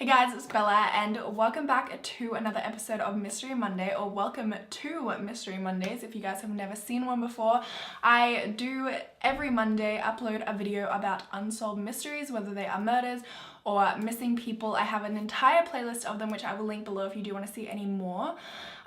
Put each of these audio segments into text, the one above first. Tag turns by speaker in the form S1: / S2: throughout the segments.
S1: Hey guys, it's Bella and welcome back to another episode of Mystery Monday, or welcome to Mystery Mondays if you guys have never seen one before. I do every Monday upload a video about unsolved mysteries, whether they are murders or missing people. I have an entire playlist of them which I will link below if you do want to see any more.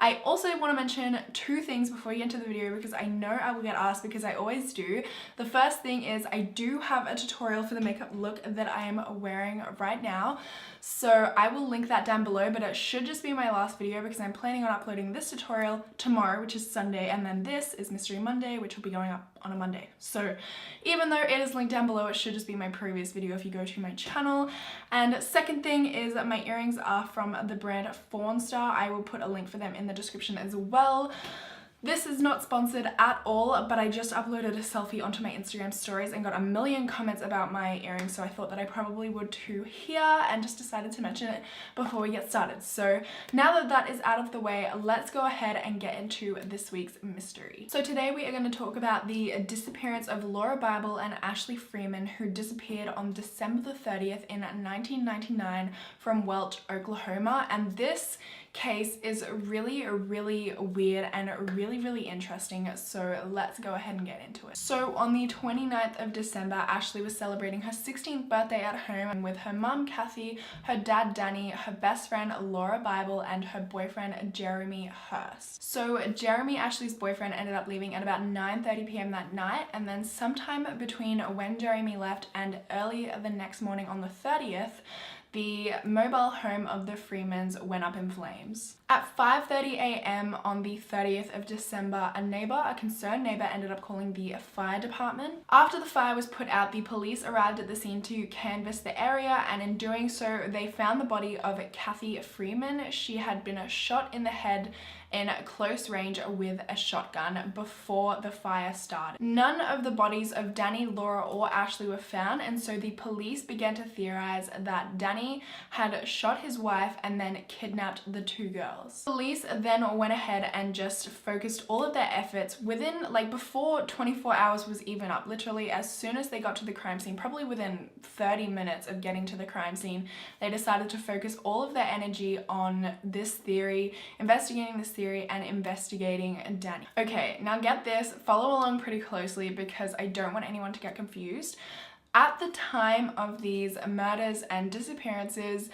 S1: I also want to mention two things before we get into the video because I know I will get asked, because I always do. The first thing is I do have a tutorial for the makeup look that I am wearing right now. So I will link that down below, but it should just be my last video because I'm planning on uploading this tutorial tomorrow, which is Sunday, and then this is Mystery Monday, which will be going up on a Monday. So even though it is linked down below, it should just be my previous video if you go to my channel. And second thing is that my earrings are from the brand Fawn Star. I will put a link for them in the description as well. This is not sponsored at all, but I just uploaded a selfie onto my Instagram stories and got a million comments about my earrings, so I thought that I probably would too here and just decided to mention it before we get started. So now that that is out of the way, let's go ahead and get into this week's mystery. So today we are going to talk about the disappearance of Laura Bible and Ashley Freeman, who disappeared on December the 30th in 1999 from Welch, Oklahoma. And this case is really weird and really interesting, so let's go ahead and get into it. So on the 29th of December, Ashley was celebrating her 16th birthday at home with her mum Kathy, her dad Danny, her best friend Laura Bible, and her boyfriend Jeremy Hurst. So Jeremy, Ashley's boyfriend, ended up leaving at about 9:30 p.m. that night, and then sometime between when Jeremy left and early the next morning on the 30th, the mobile home of the Freemans went up in flames. At 5:30 a.m. on the 30th of December, a concerned neighbor, ended up calling the fire department. After the fire was put out, the police arrived at the scene to canvass the area, and in doing so, they found the body of Kathy Freeman. She had been shot in the head in close range with a shotgun before the fire started. None of the bodies of Danny, Laura, or Ashley were found, and so the police began to theorize that Danny had shot his wife and then kidnapped the two girls. Police then went ahead and just focused all of their efforts within, before 24 hours was even up, literally as soon as they got to the crime scene, probably within 30 minutes of getting to the crime scene, they decided to focus all of their energy on this theory, investigating this theory, and investigating Danny. Okay, now get this, follow along pretty closely because I don't want anyone to get confused. At the time of these murders and disappearances,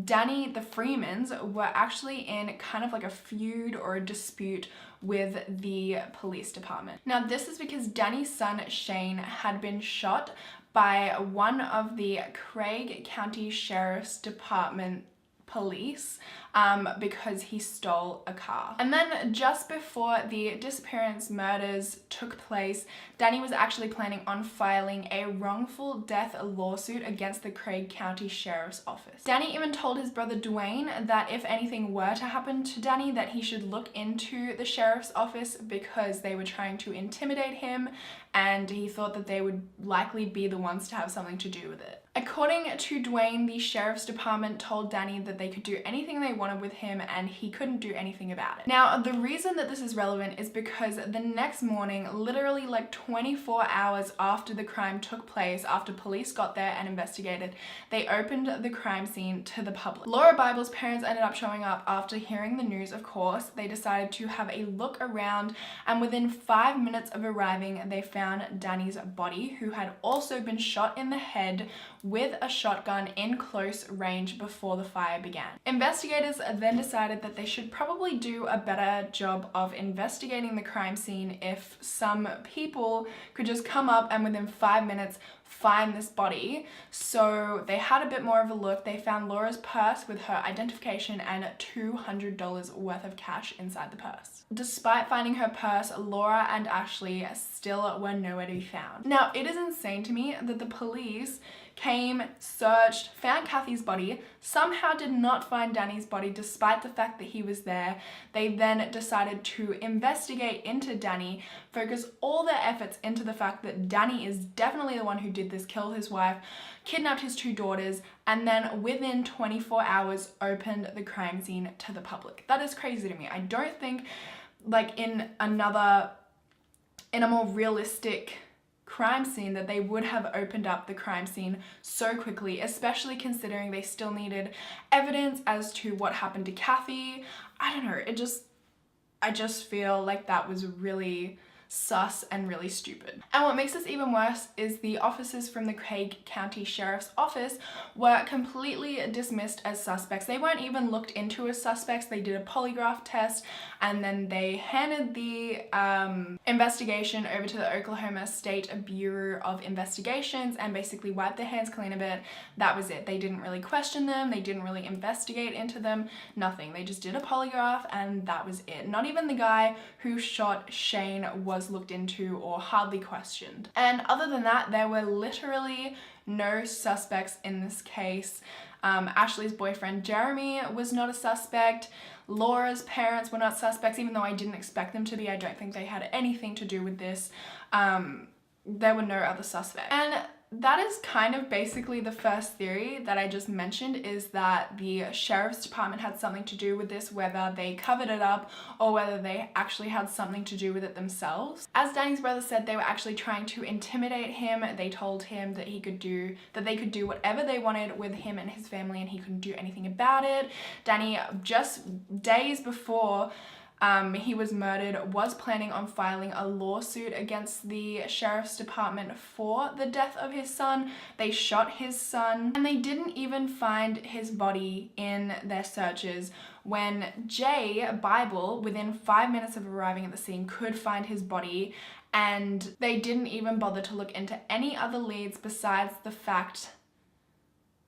S1: Danny, the Freemans, were actually in kind of like a feud or a dispute with the police department. Now this is because Danny's son Shane had been shot by one of the Craig County Sheriff's Department police because he stole a car. And then just before the disappearance murders took place, Danny was actually planning on filing a wrongful death lawsuit against the Craig County Sheriff's Office. Danny even told his brother Dwayne that if anything were to happen to Danny, that he should look into the sheriff's office because they were trying to intimidate him, and he thought that they would likely be the ones to have something to do with it. According to Dwayne, the sheriff's department told Danny that they could do anything they wanted with him and he couldn't do anything about it. Now, the reason that this is relevant is because the next morning, literally 24 hours after the crime took place, after police got there and investigated, they opened the crime scene to the public. Laura Bible's parents ended up showing up after hearing the news, of course. They decided to have a look around, and within 5 minutes of arriving, they found Danny's body, who had also been shot in the head with a shotgun in close range before the fire began. Investigators then decided that they should probably do a better job of investigating the crime scene if some people could just come up and within 5 minutes find this body. So they had a bit more of a look. They found Laura's purse with her identification and $200 worth of cash inside the purse. Despite finding her purse, Laura and Ashley still were nowhere to be found. Now, it is insane to me that the police came, searched, found Kathy's body, somehow did not find Danny's body despite the fact that he was there. They then decided to investigate into Danny, focus all their efforts into the fact that Danny is definitely the one who did this, killed his wife, kidnapped his two daughters, and then within 24 hours opened the crime scene to the public. That is crazy to me. I don't think in a more realistic crime scene that they would have opened up the crime scene so quickly, especially considering they still needed evidence as to what happened to Kathy. I don't know, I just feel like that was really sus and really stupid. And what makes this even worse is the officers from the Craig County Sheriff's Office were completely dismissed as suspects. They weren't even looked into as suspects. They did a polygraph test and then they handed the investigation over to the Oklahoma State Bureau of Investigations and basically wiped their hands clean of it. That was it. They didn't really question them. They didn't really investigate into them. Nothing. They just did a polygraph and that was it. Not even the guy who shot Shane was looked into or hardly questioned. And other than that, there were literally no suspects in this case. Ashley's boyfriend Jeremy was not a suspect. Laura's parents were not suspects, even though I didn't expect them to be. I don't think they had anything to do with this. There were no other suspects. And that is kind of basically the first theory that I just mentioned, is that the sheriff's department had something to do with this, whether they covered it up or whether they actually had something to do with it themselves. As Danny's brother said, they were actually trying to intimidate him. They told him that they could do whatever they wanted with him and his family and he couldn't do anything about it. Danny, just days before he was murdered, was planning on filing a lawsuit against the sheriff's department for the death of his son. They shot his son and they didn't even find his body in their searches when Jay Bible, within 5 minutes of arriving at the scene, could find his body, and they didn't even bother to look into any other leads besides the fact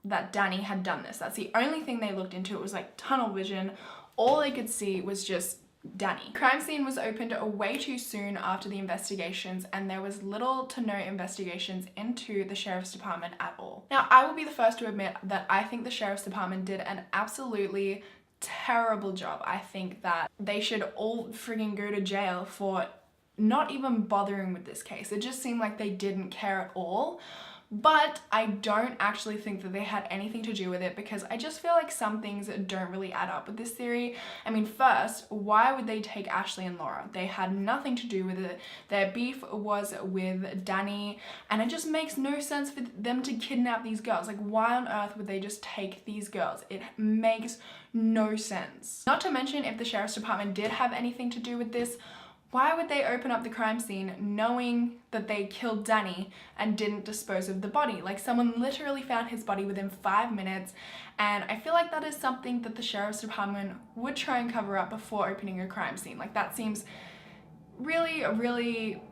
S1: that Danny had done this. That's the only thing they looked into. It was like tunnel vision. All they could see was just Danny. Crime scene was opened way too soon after the investigations and there was little to no investigations into the sheriff's department at all. Now, I will be the first to admit that I think the sheriff's department did an absolutely terrible job. I think that they should all frigging go to jail for not even bothering with this case. It just seemed like they didn't care at all. But I don't actually think that they had anything to do with it, because I just feel like some things don't really add up with this theory. I mean, first, why would they take Ashley and Laura? They had nothing to do with it. Their beef was with Danny, and it just makes no sense for them to kidnap these girls. Like, why on earth would they just take these girls? It makes no sense. Not to mention, if the sheriff's department did have anything to do with this, why would they open up the crime scene knowing that they killed Danny and didn't dispose of the body? Like, someone literally found his body within 5 minutes, and I feel like that is something that the sheriff's department would try and cover up before opening a crime scene. Like, that seems really, really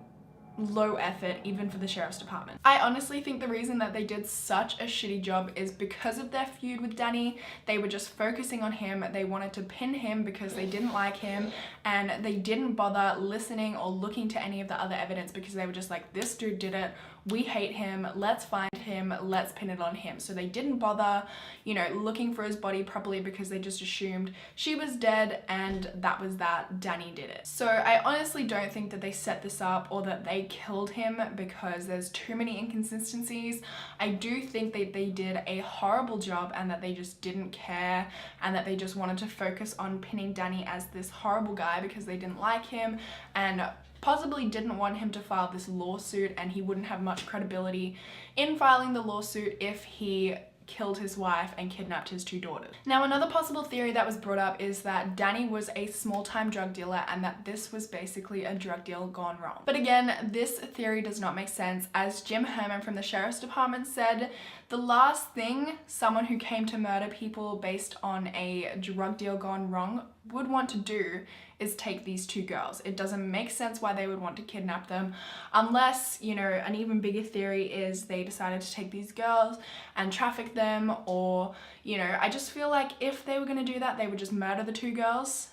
S1: low effort even for the sheriff's department. I honestly think the reason that they did such a shitty job is because of their feud with Danny. They were just focusing on him. They wanted to pin him because they didn't like him, and they didn't bother listening or looking to any of the other evidence because they were just like, this dude did it, we hate him, let's find him, let's pin it on him. So they didn't bother, you know, looking for his body properly because they just assumed she was dead and that was that, Danny did it. So I honestly don't think that they set this up or that they killed him, because there's too many inconsistencies. I do think that they did a horrible job and that they just didn't care and that they just wanted to focus on pinning Danny as this horrible guy because they didn't like him and possibly didn't want him to file this lawsuit, and he wouldn't have much credibility in filing the lawsuit if he killed his wife and kidnapped his 2 daughters. Now, another possible theory that was brought up is that Danny was a small-time drug dealer and that this was basically a drug deal gone wrong. But again, this theory does not make sense. As Jim Herman from the sheriff's department said, the last thing someone who came to murder people based on a drug deal gone wrong would want to do is take these 2 girls. It doesn't make sense why they would want to kidnap them, unless, you know, an even bigger theory is they decided to take these girls and traffic them, or, you know, I just feel like if they were going to do that, they would just murder the 2 girls,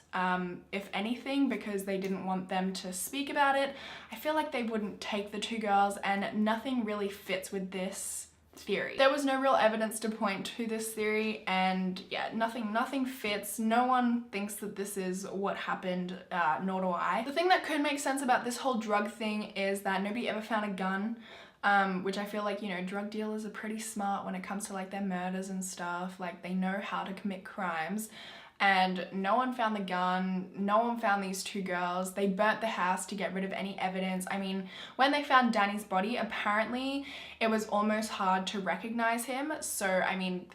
S1: if anything, because they didn't want them to speak about it. I feel like they wouldn't take the 2 girls, and nothing really fits with this theory. There was no real evidence to point to this theory, and yeah, nothing fits. No one thinks that this is what happened, nor do I. The thing that could make sense about this whole drug thing is that nobody ever found a gun, which I feel like, you know, drug dealers are pretty smart when it comes to like their murders and stuff. Like, they know how to commit crimes. and no one found the gun, no one found these two girls. They burnt the house to get rid of any evidence. I mean, when they found Danny's body, apparently it was almost hard to recognize him. So, I mean,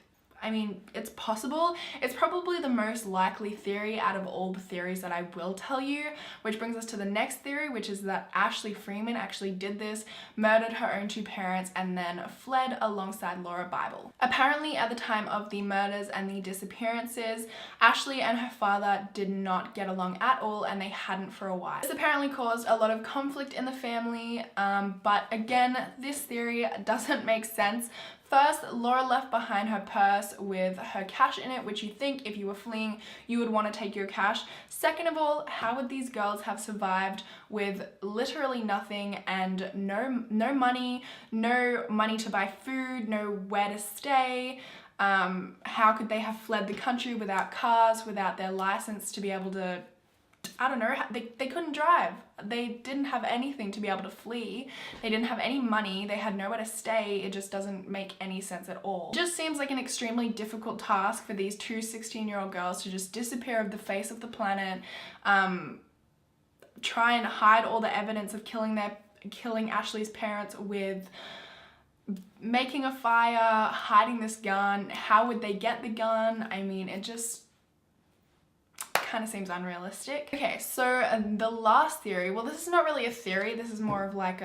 S1: it's possible. It's probably the most likely theory out of all the theories that I will tell you, which brings us to the next theory, which is that Ashley Freeman actually did this, murdered her own two parents, and then fled alongside Laura Bible. Apparently, at the time of the murders and the disappearances, Ashley and her father did not get along at all, and they hadn't for a while. This apparently caused a lot of conflict in the family, but again, this theory doesn't make sense. First, Laura left behind her purse with her cash in it, which you think if you were fleeing, you would want to take your cash. Second of all, how would these girls have survived with literally nothing and no money to buy food, nowhere to stay? How could they have fled the country without cars, without their license to be able to, I don't know, they couldn't drive. They didn't have anything to be able to flee. They didn't have any money. They had nowhere to stay. It just doesn't make any sense at all. It just seems like an extremely difficult task for these two 16-year-old girls to just disappear off the face of the planet, try and hide all the evidence of killing Ashley's parents with making a fire, hiding this gun. How would they get the gun? I mean, it just kind of seems unrealistic. Okay, so the last theory, well, this is not really a theory, this is more of like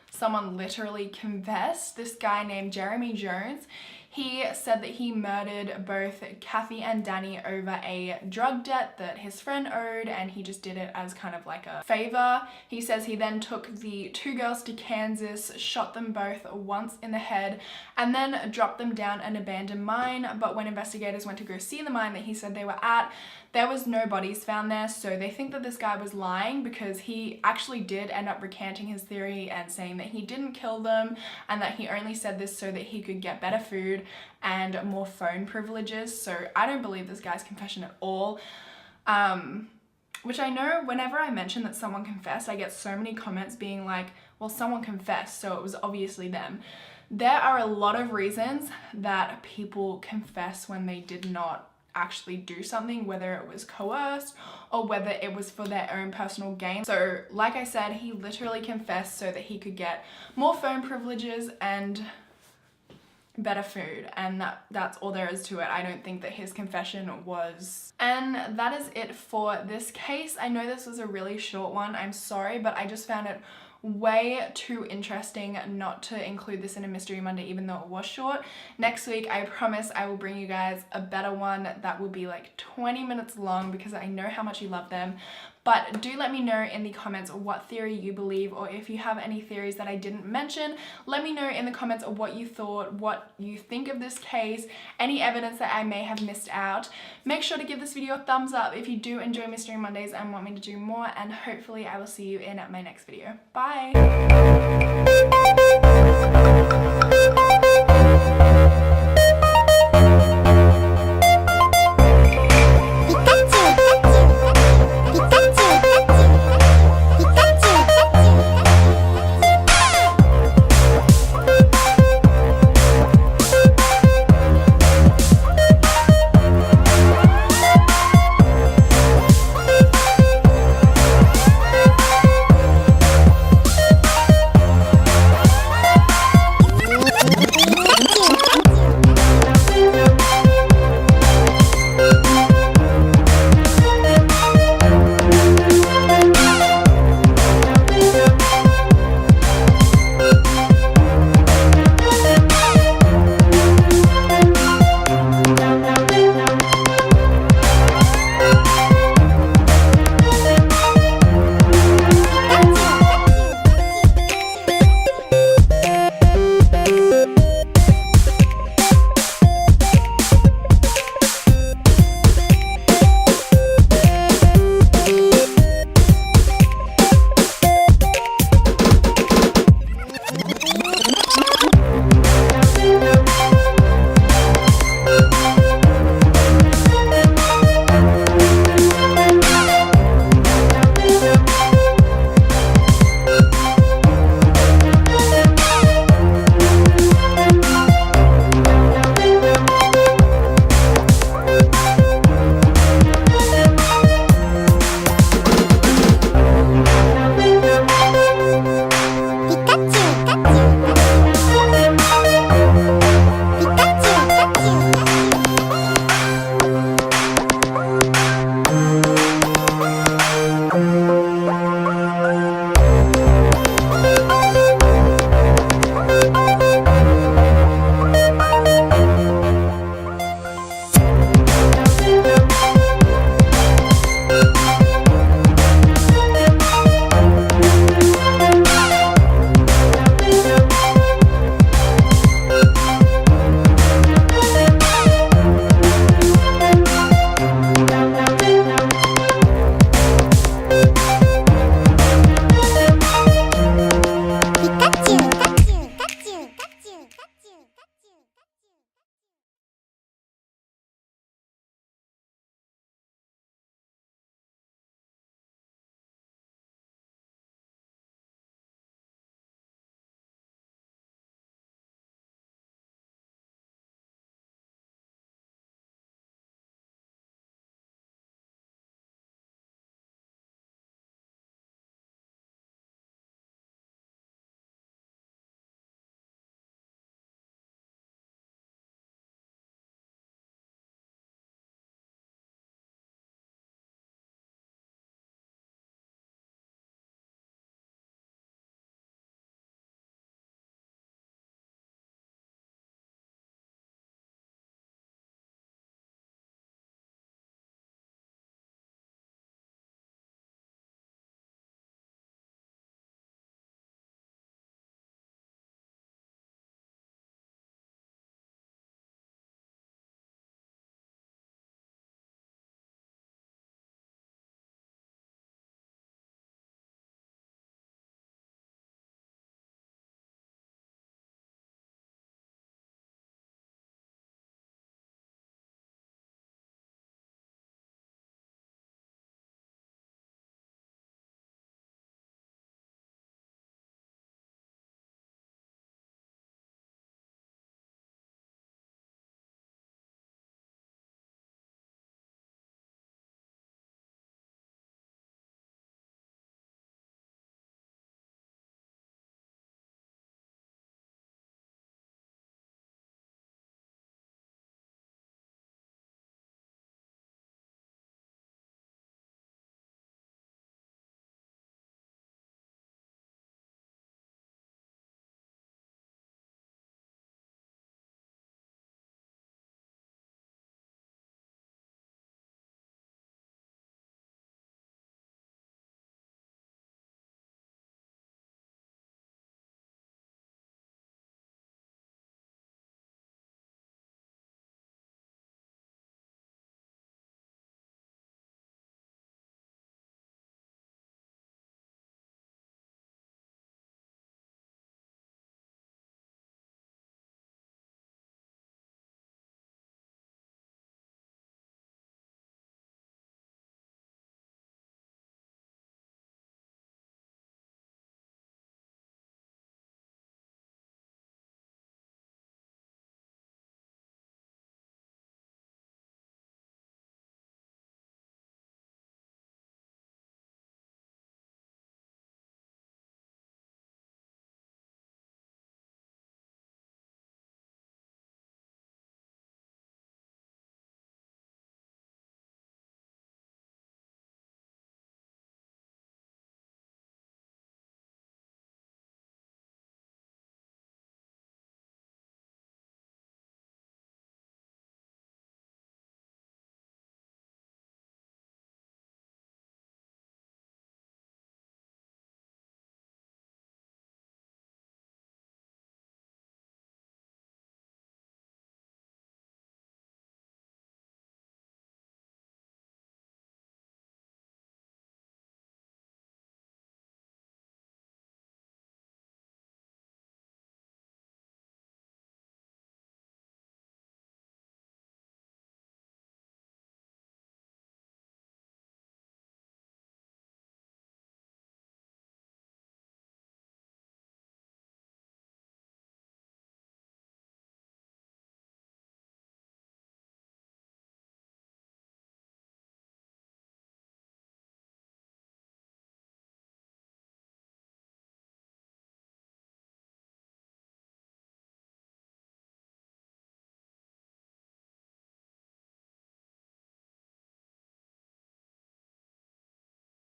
S1: someone literally confessed. This guy named Jeremy Jones, he said that he murdered both Kathy and Danny over a drug debt that his friend owed, and he just did it as kind of like a favor. He says he then took the two girls to Kansas, shot them both once in the head, and then dropped them down an abandoned mine. But when investigators went to go see the mine that he said they were at, there was no bodies found there, so they think that this guy was lying because he actually did end up recanting his theory and saying that he didn't kill them and that he only said this so that he could get better food and more phone privileges. So I don't believe this guy's confession at all. Which I know whenever I mention that someone confessed, I get so many comments being like, well, someone confessed, so it was obviously them. There are a lot of reasons that people confess when they did not actually do something, whether it was coerced or whether it was for their own personal gain. So like I said, he literally confessed so that he could get more phone privileges and better food, and that's all there is to it. I don't think that his confession was... And that is it for this case. I know this was a really short one, I'm sorry, but I just found it way too interesting not to include this in a Mystery Monday, even though it was short. Next week, I promise I will bring you guys a better one that will be like 20 minutes long because I know how much you love them. But do let me know in the comments what theory you believe, or if you have any theories that I didn't mention, let me know in the comments of what you thought, what you think of this case, any evidence that I may have missed out. Make sure to give this video a thumbs up if you do enjoy Mystery Mondays and want me to do more, and hopefully I will see you in my next video. Bye!